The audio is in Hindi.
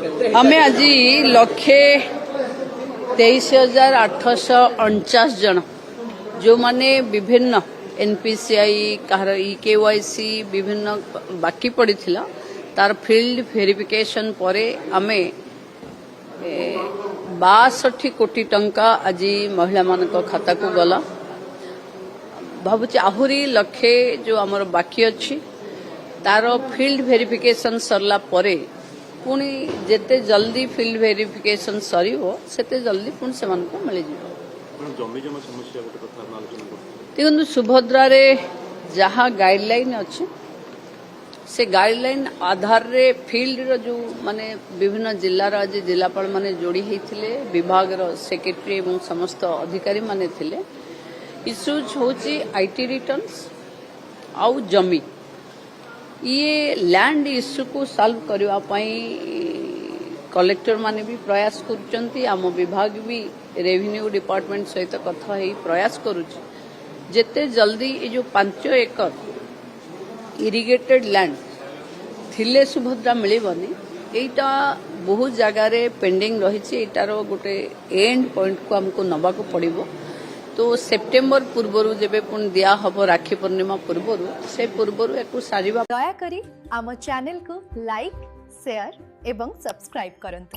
आमे आज लक्षे 23,849 जन जो माने विभिन्न एनपीसीआई कहार केवाईसी विभिन्न बाकी पड़ी थिला तार फील्ड वेरिफिकेशन परे आमे 62 कोटी टंका आज महिला मान खाता को गला भावुची आहुरी लक्षे जो आमर बाकी अच्छी तार फील्ड वेरिफिकेशन सरला परे पुणी जेते जल्दी फील्ड वेरिफिकेशन सरीबो सेते जल्दी पुणी से मन को मिल जाए। देखो सुभद्रा रे जहाँ गाइडलाइन अच्छे से गाइडलाइन आधार रे फील्ड रो जो माने विभिन्न जिल्लार आज जिलापाल माने जोड़ी होते विभाग रो सेक्रेटरी एवं समस्त अधिकारी माने थिले इश्यूज होची आईटी रिटर्न्स आउ जमी ये लैंड इश्यू को सॉल्व करबा पई कलेक्टर माने भी प्रयास करूचंती आम विभाग भी रेवेन्यू डिपार्टमेंट सहित कथा ही प्रयास करूची जेते जल्दी ये जो 5 एकर इरिगेटेड लैंड थिले सुभद्रा मिलबनी एटा बहुत जगह रे पेंडिंग रही एटार गोटे एंड पॉइंट को हमको नबा को पड़िबो तो सेप्टेम्बर पूर्व जेबे पुन दिया हबो राखी पूर्णिमा पूर्व से पूर्व एक सारिबा दया करी आम चैनल को लाइक शेयर एवं सब्सक्राइब करंतु।